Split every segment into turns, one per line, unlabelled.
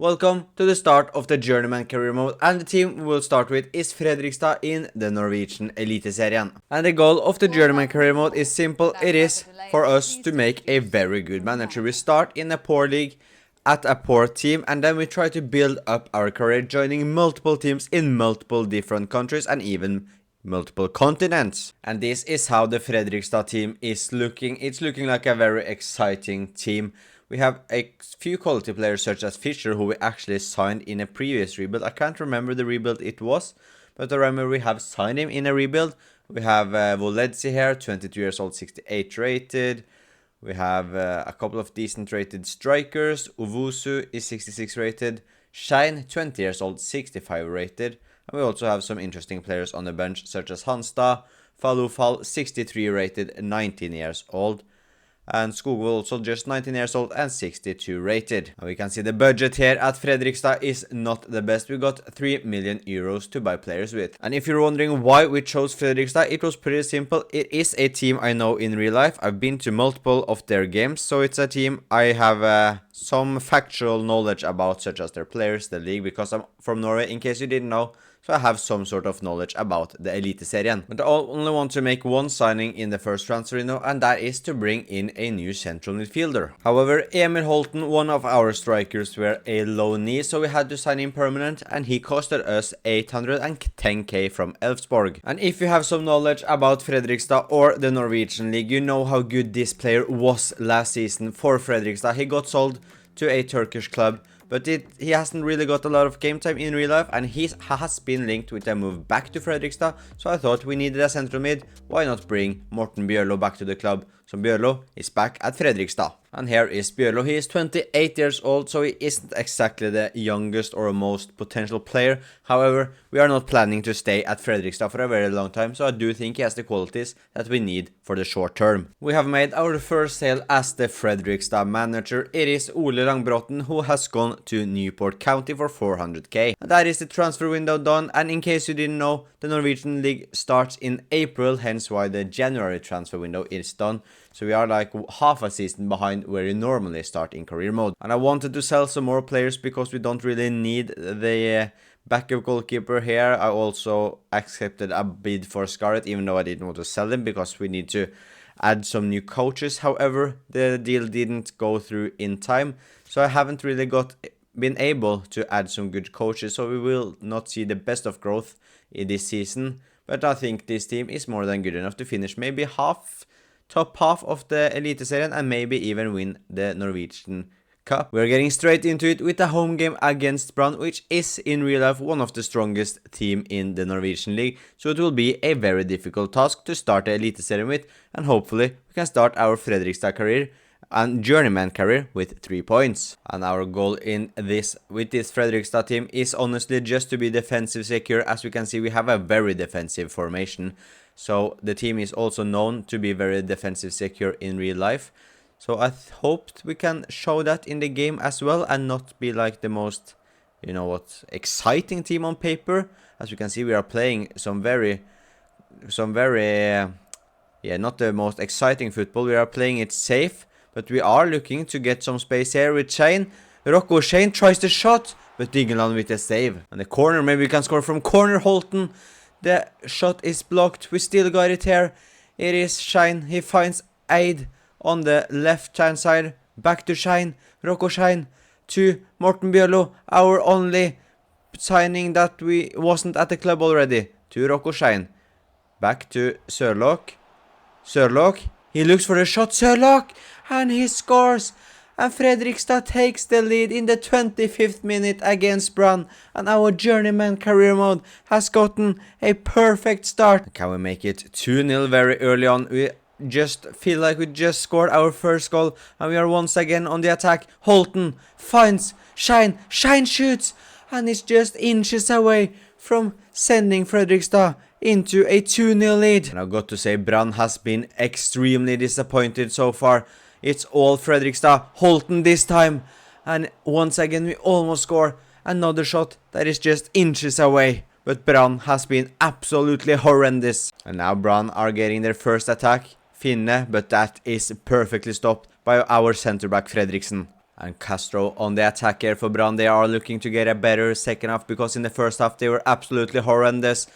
Welcome to the start of the Journeyman career mode, and the team we will start with is Fredrikstad in the Norwegian Eliteserien. And the goal of the Journeyman career mode is simple. It is for us to make a very good manager. We start in a poor league at a poor team, and then we try to build up our career, joining multiple teams in multiple different countries and even multiple continents. And this is how the Fredrikstad team is looking. It's looking like a very exciting team. We have a few quality players such as Fischer, who we actually signed in a previous rebuild. I can't remember the rebuild it was, but I remember we have signed him in a rebuild. We have Voledzi here, 22 years old, 68 rated. We have a couple of decent rated strikers. Owusu is 66 rated. Shine, 20 years old, 65 rated. And we also have some interesting players on the bench, such as Hanstad, Falufal, 63 rated, 19 years old. And Skogvold also just 19 years old and 62 rated. And we can see the budget here at Fredrikstad is not the best. We got 3 million euros to buy players with. And if you're wondering why we chose Fredrikstad, it was pretty simple. It is a team I know in real life. I've been to multiple of their games, so it's a team I have some factual knowledge about, such as their players, the league, because I'm from Norway, in case you didn't know. So I have some sort of knowledge about the Eliteserien. But I only want to make one signing in the first transfer window, and that is to bring in a new central midfielder. However, Emil Holten, one of our strikers, were a loanee, so we had to sign him permanent, and he costed us 810k from Elfsborg. And if you have some knowledge about Fredrikstad or the Norwegian league, you know how good this player was last season for Fredrikstad. He got sold to a Turkish club, but he hasn't really got a lot of game time in real life, and he has been linked with a move back to Fredrikstad, so I thought we needed a central mid. Why not bring Morten Bjørlo back to the club? So Bjørlo is back at Fredrikstad. And here is Bjørlo. He is 28 years old, so he isn't exactly the youngest or most potential player. However, we are not planning to stay at Fredrikstad for a very long time, so I do think he has the qualities that we need for the short term. We have made our first sale as the Fredrikstad manager. It is Ole Langbråten, who has gone to Newport County for 400k. And that is the transfer window done, and in case you didn't know, the Norwegian league starts in April, hence why the January transfer window is done. So we are like half a season behind where you normally start in career mode. And I wanted to sell some more players because we don't really need the backup goalkeeper here. I also accepted a bid for Scarlett, even though I didn't want to sell him because we need to add some new coaches. However, the deal didn't go through in time, so I haven't really been able to add some good coaches, so we will not see the best of growth in this season. But I think this team is more than good enough to finish maybe top half of the Eliteserien and maybe even win the Norwegian Cup. We're getting straight into it with a home game against Brann, which is in real life one of the strongest team in the Norwegian league. So it will be a very difficult task to start the Eliteserien with, and hopefully we can start our Fredrikstad career and Journeyman career with 3 points. And our goal with this Fredrikstad team is honestly just to be defensive secure. As we can see, we have a very defensive formation. So the team is also known to be very defensive secure in real life. So I hoped we can show that in the game as well and not be like the most, exciting team on paper. As you can see, we are playing some very, not the most exciting football. We are playing it safe, but we are looking to get some space here with Shane. Rocco Shane tries the shot, but Dingeland with a save. And the corner, maybe we can score from corner. Holten. The shot is blocked. We still got it here. It is Shine. He finds Aid on the left-hand side. Back to Shine. Rocco Shine to Morten Bjørlo. Our only signing that we wasn't at the club already. To Rocco Shine. Back to Sørloth. Sørloth. He looks for the shot. Sørloth. And he scores. And Fredrikstad takes the lead in the 25th minute against Brann. And our Journeyman career mode has gotten a perfect start. Can we make it 2-0 very early on? We just feel like we just scored our first goal. And we are once again on the attack. Holten finds Shine. Shine shoots. And it's just inches away from sending Fredrikstad into a 2-0 lead. And I've got to say, Brann has been extremely disappointed so far. It's all Fredrikstad. Holten this time. And once again we almost score. Another shot that is just inches away. But Brann has been absolutely horrendous. And now Brann are getting their first attack. Finne, but that is perfectly stopped by our centre back Fredriksen. And Castro on the attack here for Brann. They are looking to get a better second half because in the first half they were absolutely horrendous.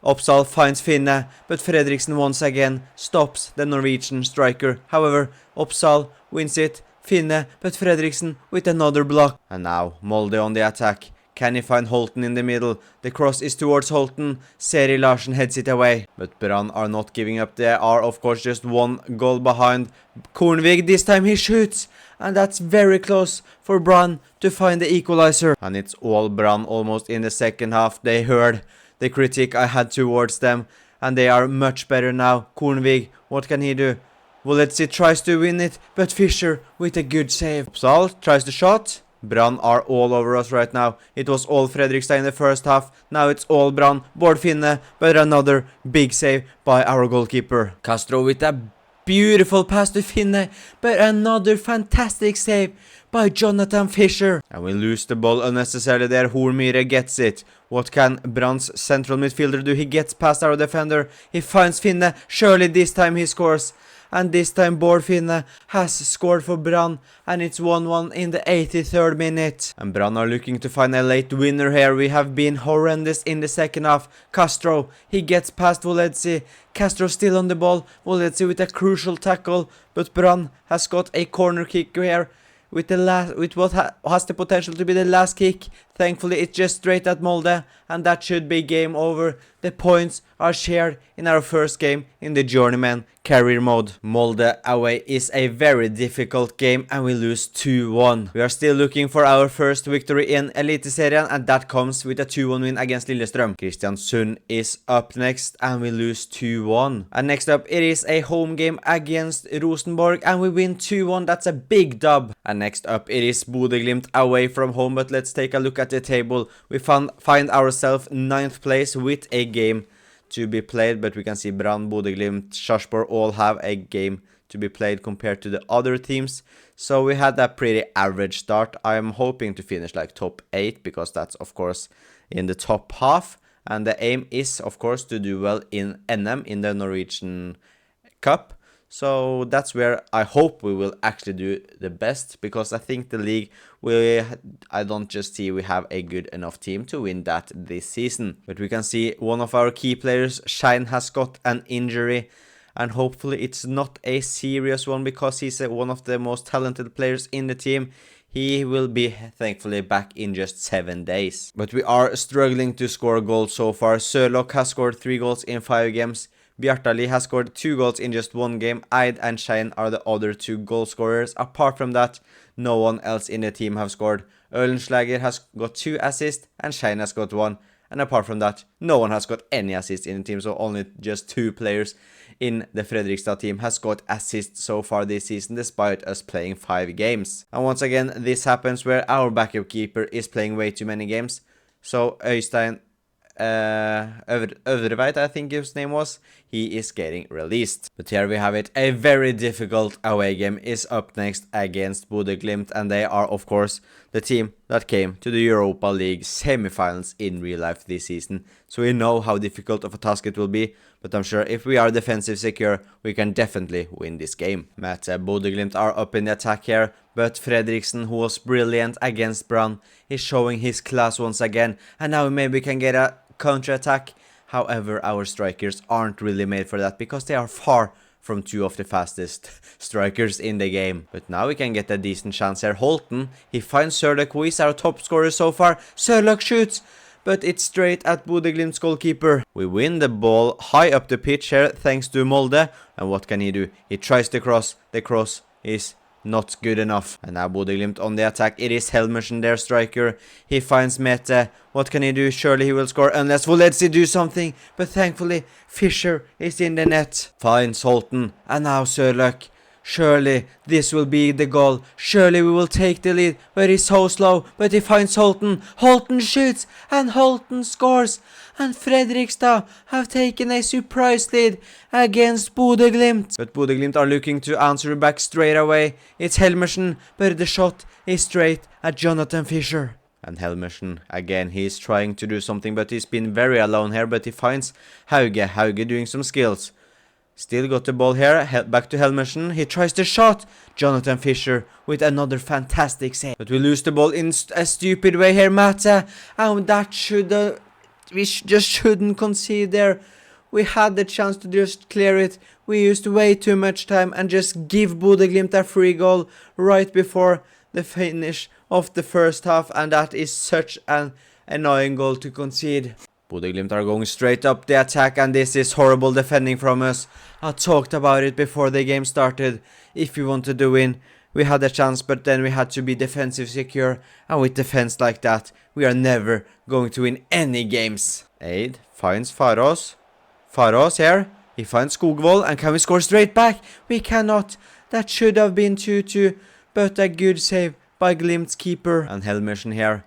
Opsahl finds Finne, but Fredriksen once again stops the Norwegian striker. However, Opsahl wins it. Finne, but Fredriksen with another block. And now Molde on the attack. Can he find Holten in the middle? The cross is towards Holten. Seri Larsen heads it away. But Brann are not giving up. They are of course just one goal behind. Kornvig, this time he shoots. And that's very close for Brann to find the equalizer. And it's all Brann almost in the second half. They heard the critique I had towards them. And they are much better now. Kornvig, what can he do? Woledzi tries to win it, but Fischer with a good save. Opsahl tries the shot. Brann are all over us right now. It was all Fredrikstad in the first half. Now it's all Brann. Bård Finne, but another big save by our goalkeeper. Castro with a beautiful pass to Finne, but another fantastic save by Jonathan Fischer. And we lose the ball unnecessarily there. Hormyre gets it. What can Brann's central midfielder do? He gets past our defender. He finds Finne. Surely this time he scores. And this time Bård Finne has scored for Brann. And it's 1-1 in the 83rd minute. And Brann are looking to find a late winner here. We have been horrendous in the second half. Castro, he gets past Woledzi. Castro still on the ball. Woledzi with a crucial tackle. But Brann has got a corner kick here. With what has the potential to be the last kick. Thankfully it's just straight at Molde. And that should be game over. The points are shared in our first game in the Journeyman career mode. Molde away is a very difficult game and we lose 2-1. We are still looking for our first victory in Eliteserien and that comes with a 2-1 win against Lillestrøm. Kristiansund is up next and we lose 2-1. And next up it is a home game against Rosenborg and we win 2-1. That's a big dub. And next up it is Bodø/Glimt away from home, but let's take a look at the table. We find ourselves 9th place with a game to be played, but we can see Brann, Bodø/Glimt, Sarpsborg all have a game to be played compared to the other teams. So we had a pretty average start. I'm hoping to finish like top 8 because that's of course in the top half. And the aim is of course to do well in NM, in the Norwegian Cup. So that's where I hope we will actually do the best, because I think the league I don't just see we have a good enough team to win that this season. But we can see one of our key players, Shine, has got an injury, and hopefully it's not a serious one because he's one of the most talented players in the team. He will be thankfully back in just 7 days. But we are struggling to score goals so far. Sørloth has scored 3 goals in 5 games. Bjartali has scored 2 goals in just 1 game. Eid and Shine are the other 2 goal scorers. Apart from that, no one else in the team have scored. Ølenslager has got 2 assists and Shine has got 1. And apart from that, no one has got any assists in the team. So only just 2 players in the Fredrikstad team has got assists so far this season, despite us playing 5 games. And once again, this happens where our backup keeper is playing way too many games. So Øystein Øvreveit, I think his name was, he is getting released. But here we have it, a very difficult away game is up next against Bodø/Glimt, and they are of course the team that came to the Europa League semi-finals in real life this season. So we know how difficult of a task it will be, but I'm sure if we are defensive secure, we can definitely win this game. Bodø/Glimt are up in the attack here, but Fredriksen, who was brilliant against Brann, is showing his class once again, and now maybe we can get a counter-attack. However, our strikers aren't really made for that because they are far from 2 of the fastest strikers in the game. But now we can get a decent chance here. Holten, he finds Sørloth, who is our top scorer so far. Sørloth shoots, but it's straight at Bodø/Glimt's goalkeeper. We win the ball high up the pitch here thanks to Molde. And what can he do? He tries to cross. The cross is not good enough. And now Bodø/Glimt on the attack. It is Helmersen, their striker. He finds Mete. What can he do? Surely he will score unless Woledzi do something. But thankfully Fischer is in the net. Finds Holten. And now Sørloth. Surely this will be the goal. Surely we will take the lead. But he's so slow. But he finds Holten. Holten shoots. And Holten scores. And Fredrikstad have taken a surprise lead against Bodø/Glimt. But Bodø/Glimt are looking to answer back straight away. It's Helmersen, but the shot is straight at Jonathan Fischer. And Helmersen, again, he's trying to do something, but he's been very alone here. But he finds Hauge. Hauge doing some skills. Still got the ball here, back to Helmersen. He tries the shot. Jonathan Fisher with another fantastic save. But we lose the ball in a stupid way here, Mata. And that we just shouldn't concede there. We had the chance to just clear it. We used way too much time and just give Bodø/Glimt a free goal right before the finish of the first half. And that is such an annoying goal to concede. Bodø/Glimt are going straight up the attack, and this is horrible defending from us. I talked about it before the game started. If we wanted to win, we had a chance, but then we had to be defensive secure. And with defense like that, we are never going to win any games. Aid finds Farås. Farås here. He finds Skogvold, and can we score straight back? We cannot. That should have been 2-2, but a good save by Glimt's keeper. And Helmersen here.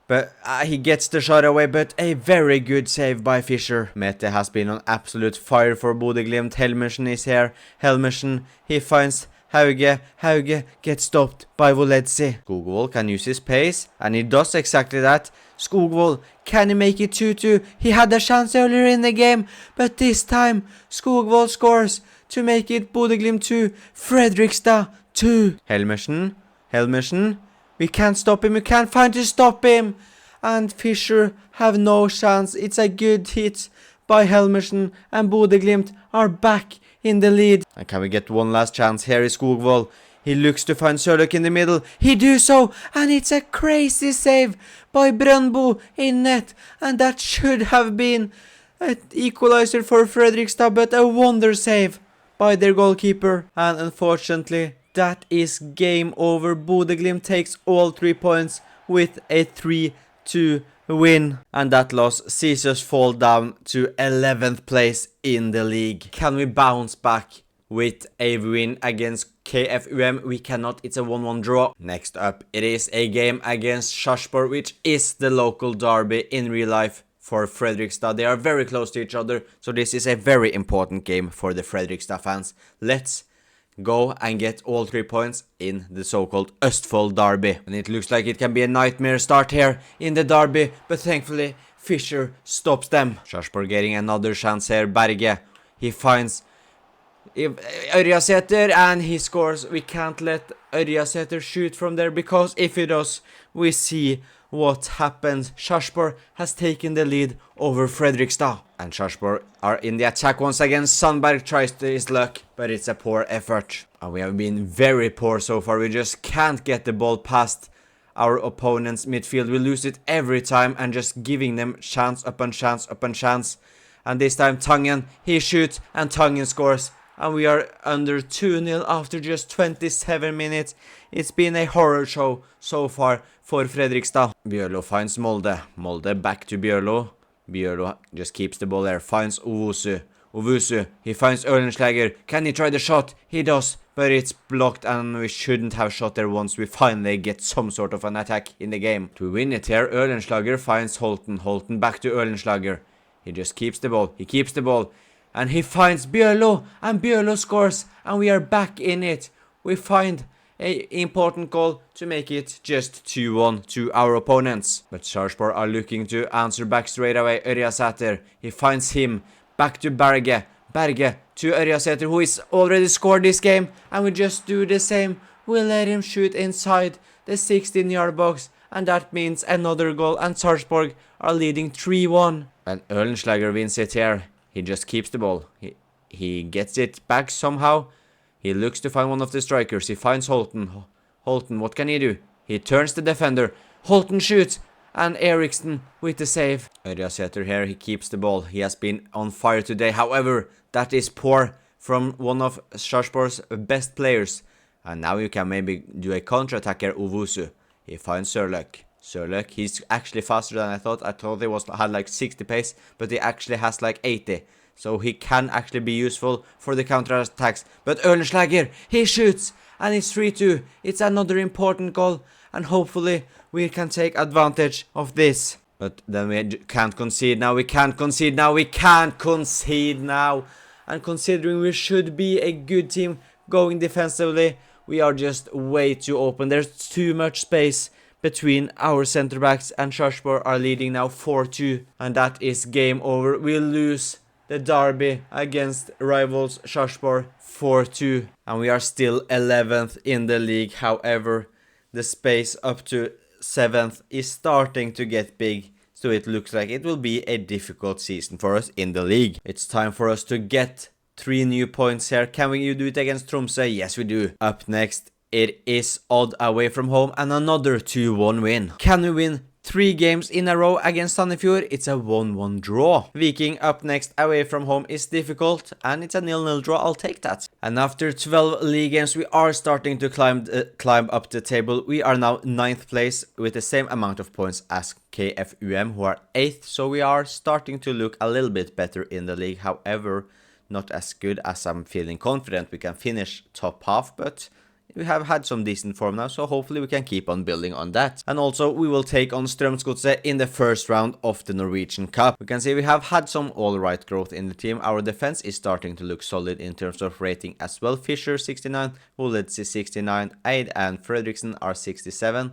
But he gets the shot away, but a very good save by Fisher. Mette has been on absolute fire for Bodø/Glimt. Helmersen is here. Helmersen, he finds Hauge. Hauge gets stopped by Voledzi. Skogvold can use his pace, and he does exactly that. Skogvold, can he make it 2-2? He had a chance earlier in the game, but this time Skogvold scores to make it Bodø/Glimt 2, Fredrikstad 2. Helmersen, Helmersen. We can't stop him, we can't find to stop him. And Fisher have no chance. It's a good hit by Helmersen, and Bodø/Glimt are back in the lead. And can we get one last chance? Here is Skogvold. He looks to find Sørløk in the middle. He do so, and it's a crazy save by Brøndbo in net. And that should have been an equalizer for Fredrikstad, but a wonder save by their goalkeeper. And unfortunately, that is game over. Bodø/Glimt takes all 3 points with a 3-2 win. And that loss sees us fall down to 11th place in the league. Can we bounce back with a win against KFUM? We cannot. It's a 1-1 draw. Next up, it is a game against Sarpsborg, which is the local derby in real life for Fredrikstad. They are very close to each other, so this is a very important game for the Fredrikstad fans. Let's go and get all 3 points in the so-called Østfold derby. And it looks like it can be a nightmare start here in the derby, but thankfully Fisher stops them. Sarpsborg getting another chance here. Berge, he finds Ørjasæter and he scores. We can't let Ørjasæter shoot from there, because if he does, we see what happens. Sarpsborg has taken the lead over Fredrikstad. And Sarpsborg are in the attack once again. Sandberg tries his luck, but it's a poor effort. And we have been very poor so far. We just can't get the ball past our opponent's midfield. We lose it every time and just giving them chance upon chance upon chance. And this time Tangen, he shoots and Tangen scores. And we are under 2-0 after just 27 minutes. It's been a horror show so far for Fredrikstad. Bjørlo finds Molde. Molde back to Bjørlo. Bjørlo just keeps the ball there. Finds Owusu. Owusu, he finds Ølenslager. Can he try the shot? He does, but it's blocked, and we shouldn't have shot there once we finally get some sort of an attack in the game. To win it here, Ølenslager finds Holten. Holten back to Ølenslager. He just keeps the ball. He keeps the ball. And he finds Bjørlo, and Bjørlo scores, and we are back in it. We find an important goal to make it just 2-1 to our opponents. But Sarpsborg are looking to answer back straight away. Ørjasæter, he finds him. Back to Berge. Berge to Ørjasæter, who is already scored this game. And we just do the same. We let him shoot inside the 16-yard box. And that means another goal, and Sarpsborg are leading 3-1. And Ølenslager wins it here. He just keeps the ball. He gets it back somehow. He looks to find one of the strikers. He finds Holten. Holten, what can he do? He turns the defender. Holten shoots. And Eriksen with the save. Ørjasæter here, he keeps the ball. He has been on fire today. However, that is poor from one of Sarpsborg's best players. And now you can maybe do a counter-attack here. Owusu. He finds Sørløk. Sørløk, he's actually faster than I thought. I thought he had like 60 pace, but he actually has like 80. So he can actually be useful for the counter-attacks. But Ølenslager, he shoots, and it's 3-2. It's another important goal, and hopefully we can take advantage of this. But then we can't concede now. We can't concede now. We can't concede now. And considering we should be a good team going defensively, we are just way too open. There's too much space between our center backs, and Sarpsborg are leading now 4-2, and that is game over. We lose the derby against rivals Sarpsborg 4-2. And we are still 11th in the league. However, the space up to 7th is starting to get big. So it looks like it will be a difficult season for us in the league. It's time for us to get 3 new points here. Can we do it against Tromsø? Yes, we do. Up next, it is Odd away from home and another 2-1 win. Can we win 3 games in a row against Sandefjord? It's a 1-1 draw. Viking up next away from home is difficult and it's a 0-0 draw. I'll take that. And after 12 league games, we are starting to climb up the table. We are now 9th place with the same amount of points as KFUM, who are 8th. So we are starting to look a little bit better in the league. However, not as good as I'm feeling confident we can finish top half, but we have had some decent form now, so hopefully we can keep on building on that. And also, we will take on Strømsgodset in the first round of the Norwegian Cup. We can see we have had some alright growth in the team. Our defense is starting to look solid in terms of rating as well. Fischer 69, Woledzi 69, Eid and Fredriksen are 67.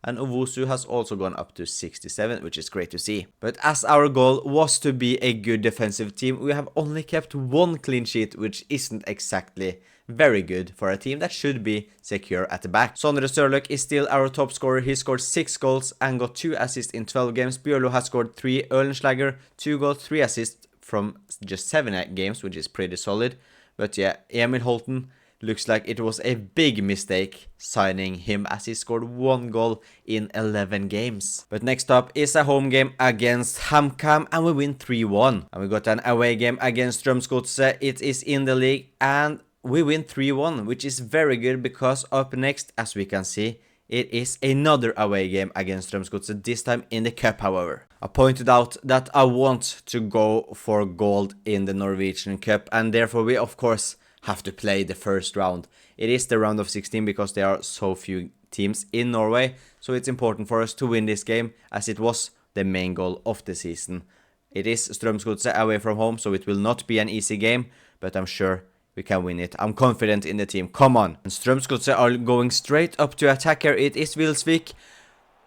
And Ovusu has also gone up to 67, which is great to see. But as our goal was to be a good defensive team, we have only kept 1 clean sheet, which isn't exactly very good for a team that should be secure at the back. Sondre Sørløk is still our top scorer. He scored 6 goals and got 2 assists in 12 games. Bjørlo has scored 3, Ølenslager 2 goals, 3 assists from just 7 games, which is pretty solid. But yeah, Emil Holten looks like it was a big mistake signing him, as he scored 1 goal in 11 games. But next up is a home game against HamKam and we win 3-1. And we got an away game against Strømsgodset. It is in the league and we win 3-1, which is very good because up next, as we can see, it is another away game against Strømsgodset, this time in the cup, however. I pointed out that I want to go for gold in the Norwegian Cup, and therefore we of course have to play the first round. It is the round of 16 because there are so few teams in Norway, so it's important for us to win this game as it was the main goal of the season. It is Strømsgodset away from home, so it will not be an easy game, but I'm sure we can win it. I'm confident in the team. Come on. And Strømsgodset are going straight up to attack here. It is Wilsvik.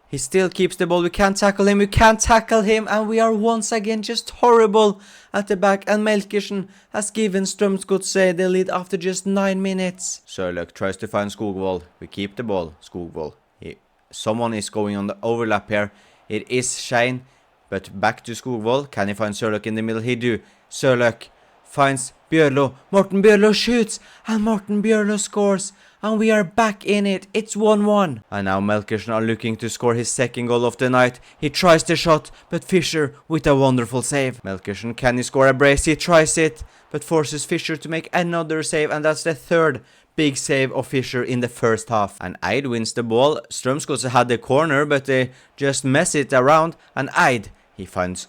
He still keeps the ball. We can't tackle him. We can't tackle him. And we are once again just horrible at the back. And Melkersen has given Strømsgodset the lead after just 9 minutes. Sørløk tries to find Skogvold. We keep the ball. Skogvold. Someone is going on the overlap here. It is Skein. But back to Skogvold. Can he find Sørløk in the middle? He do. Sørløk finds Bjørlo. Morten Bjørlo shoots. And Morten Bjørlo scores. And we are back in it. It's 1-1. And now Melkersen are looking to score his second goal of the night. He tries the shot, but Fischer with a wonderful save. Melkersen, can he score a brace? He tries it, but forces Fischer to make another save. And that's the third big save of Fischer in the first half. And Eid wins the ball. Strømsgodset had the corner, but they just mess it around. And Eid, he finds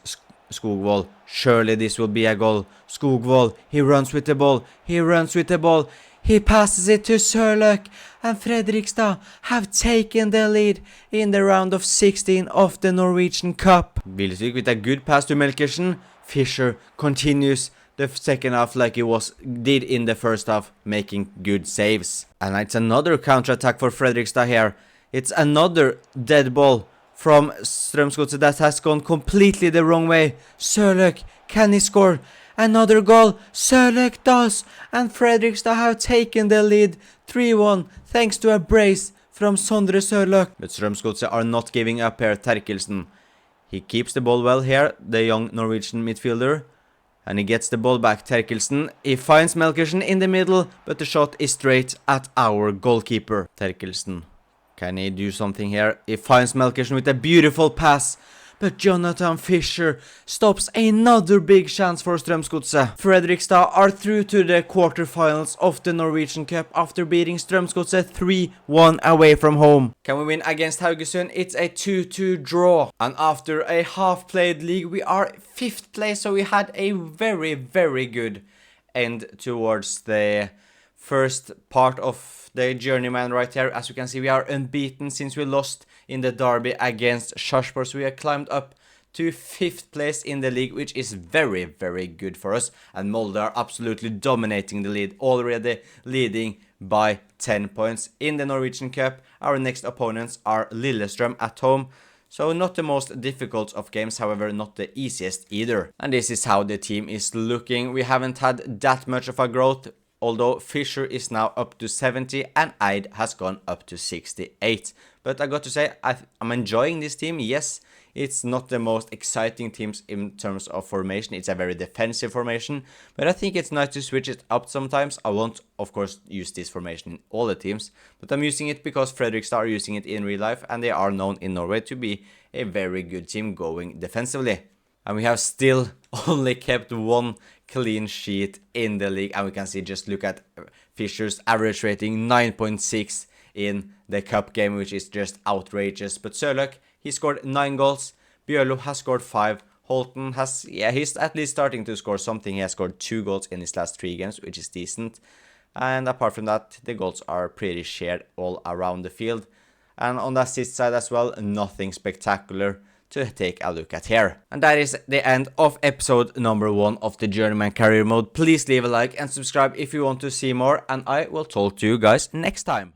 Skogvold. Surely this will be a goal. Skogvold, he runs with the ball. He runs with the ball. He passes it to Sørløk, and Fredrikstad have taken the lead in the round of 16 of the Norwegian Cup. Wilsvik with a good pass to Melkersen. Fischer continues the second half like he did in the first half, making good saves. And it's another counter-attack for Fredrikstad here. It's another dead ball from Strømsgodset that has gone completely the wrong way. Sørløk, can he score? Another goal, Sørløk does, and Fredrikstad have taken the lead 3-1 thanks to a brace from Sondre Sørløk. But Strømsgodset are not giving up here. Terkelsen, he keeps the ball well here, the young Norwegian midfielder, and he gets the ball back. Terkelsen, he finds Melkersen in the middle, but the shot is straight at our goalkeeper. Terkelsen, can he do something here? He finds Melkersen with a beautiful pass. But Jonathan Fischer stops another big chance for Strømsgodset. Fredrikstad are through to the quarterfinals of the Norwegian Cup after beating Strømsgodset 3-1 away from home. Can we win against Haugesund? It's a 2-2 draw. And after a half-played league, we are 5th place, so we had a very, very good end towards the first part of the Journeyman right here. As you can see, we are unbeaten since we lost in the derby against Sarpsborg. So we have climbed up to 5th place in the league, which is very, very good for us. And Molde are absolutely dominating the lead, already leading by 10 points in the Norwegian Cup. Our next opponents are Lillestrøm at home. So not the most difficult of games, however not the easiest either. And this is how the team is looking. We haven't had that much of a growth, although Fisher is now up to 70 and Eid has gone up to 68. But I got to say, I'm enjoying this team. Yes, it's not the most exciting teams in terms of formation. It's a very defensive formation, but I think it's nice to switch it up sometimes. I won't, of course, use this formation in all the teams, but I'm using it because Fredrikstad are using it in real life, and they are known in Norway to be a very good team going defensively. And we have still only kept one clean sheet in the league, and we can see, just look at Fisher's average rating, 9.6 in the cup game, which is just outrageous. But Sørløk, he scored 9 goals, Bjørlo has scored 5, Holton has, he's at least starting to score something. He has scored 2 goals in his last 3 games, which is decent. And apart from that, the goals are pretty shared all around the field. And on the assist side as well, nothing spectacular to take a look at here. And that is the end of episode number 1 of the Journeyman Career Mode. Please leave a like and subscribe if you want to see more, and I will talk to you guys next time.